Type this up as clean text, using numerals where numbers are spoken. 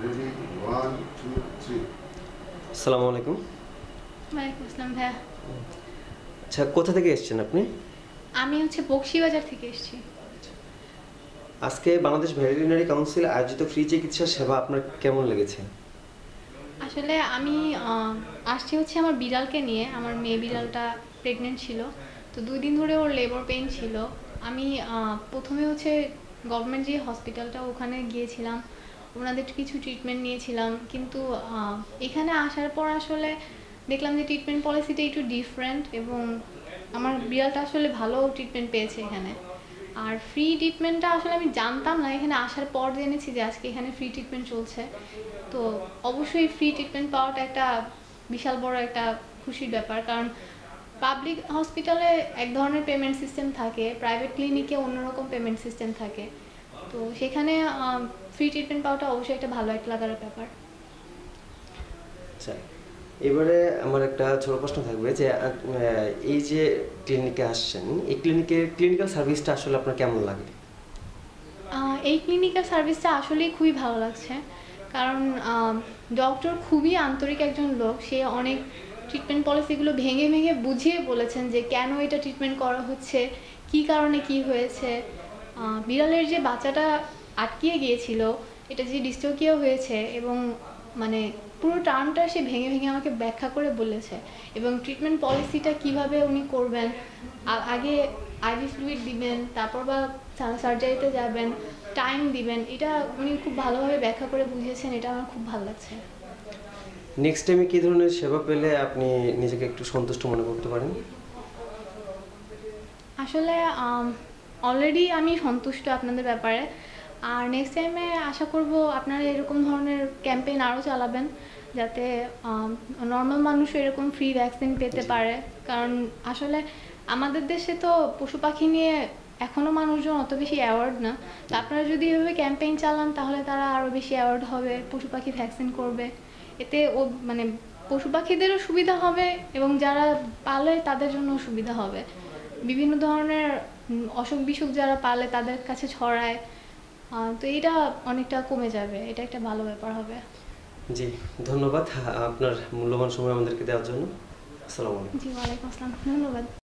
Ready? 1, 2, 3. আসসালামু আলাইকুম। ওয়ালাইকুম আসসালাম ভাইয়া। আচ্ছা, কোথা থেকে এসেছেন আপনি? আমি বকশীবাজার থেকে এসেছি। আজকে বাংলাদেশ ভেটেরিনারি কাউন্সিল আয়োজিত ফ্রি চিকিৎসা সেবা আপনার কেমন লেগেছে? আসলে আমি আসছি আমার বিড়ালকে নিয়ে। আমার মেয়ে বিড়ালটা প্রেগনেন্ট ছিল, তো 2 দিন ধরে ওর লেবার পেইন ছিল। আমি প্রথমে গভর্নমেন্ট যে হসপিটালটা ওখানে গিয়েছিলাম, ওনাদের কিছু ট্রিটমেন্ট নিয়েছিলাম, কিন্তু এখানে আসার পর আসলে দেখলাম যে ট্রিটমেন্ট পলিসিটা একটু ডিফারেন্ট এবং আমার বিড়ালটা আসলে ভালো ট্রিটমেন্ট পেয়েছে এখানে। আর ফ্রি ট্রিটমেন্টটা আসলে আমি জানতাম না, এখানে আসার পর জেনেছি যে আজকে এখানে ফ্রি ট্রিটমেন্ট চলছে। তো অবশ্যই ফ্রি ট্রিটমেন্ট পাওয়াটা একটা বিশাল বড় একটা খুশির ব্যাপার, কারণ পাবলিক হসপিটালে এক ধরনের পেমেন্ট সিস্টেম থাকে, প্রাইভেট ক্লিনিকে অন্যরকম পেমেন্ট সিস্টেম থাকে। তো সেখানে ফ্রি ট্রিটমেন্ট পাওয়াটা অবশ্যই একটা ভালো একটা লাগার ব্যাপার। আচ্ছা, এবারে আমার একটা ছোট প্রশ্ন থাকবে যে এই যে ক্লিনিকে আসছেন, এই ক্লিনিক্যাল সার্ভিসটা আসলে আপনার কেমন লাগে? এই ক্লিনিক্যাল সার্ভিসটা আসলেই খুবই ভালো লাগছে, কারণ ডক্টর খুবই আন্তরিক একজন লোক। সে অনেক ট্রিটমেন্ট পলিসিগুলো ভেঙে ভেঙে বুঝিয়ে বলেছেন যে কেন এটা ট্রিটমেন্ট করা হচ্ছে, কী কারণে কি হয়েছে। বিড়ালের যে বাচ্চাটা আটকিয়ে গিয়েছিল, এটা যে ডিস্টোকিয়া হয়েছে, এবং মানে পুরো টার্মটা সে ভেঙে ভেঙে আমাকে ব্যাখ্যা করে বলেছে, এবং ট্রিটমেন্ট পলিসিটা কিভাবে উনি করবেন। আগে আইভি ফ্লুইড দিবেন, তারপর বা সার্জারিতে যাবেন, টাইম দিবেন, এটা উনি খুব ভালোভাবে ব্যাখ্যা করে বুঝিয়েছেন। এটা আমার খুব ভালো লাগছে। নেক্সট টাইমে কী ধরনের সেবা পেলে আপনি নিজেকে একটু সন্তুষ্ট মনে করতে পারেন? আসলে অলরেডি আমি সন্তুষ্ট আপনাদের ব্যাপারে। আর নেক্সট টাইমে আশা করব আপনারা এরকম ধরনের ক্যাম্পেইন আরও চালাবেন, যাতে নর্মাল মানুষও এরকম ফ্রি ভ্যাকসিন পেতে পারে। কারণ আসলে আমাদের দেশে তো পশু পাখি নিয়ে এখনও মানুষজন অত বেশি অ্যাওয়ার্ড না। তো আপনারা যদি এভাবে ক্যাম্পেইন চালান, তাহলে তারা আরও বেশি অ্যাওয়ার্ড হবে, পশু পাখি ভ্যাকসিন করবে। এতে মানে পশু পাখিদেরও সুবিধা হবে, এবং যারা পালে তাদের জন্যও সুবিধা হবে। বিভিন্ন ধরনের অসুখ বিসুখ যারা পালে তাদের কাছে ছড়ায়, তো এটা অনেকটা কমে যাবে। এটা একটা ভালো ব্যাপার হবে। জি, ধন্যবাদ আপনার মূল্যবান সময় আমাদেরকে দেওয়ার জন্য। আসসালামু আলাইকুম। জি, ওয়ালাইকুম আসসালাম, ধন্যবাদ।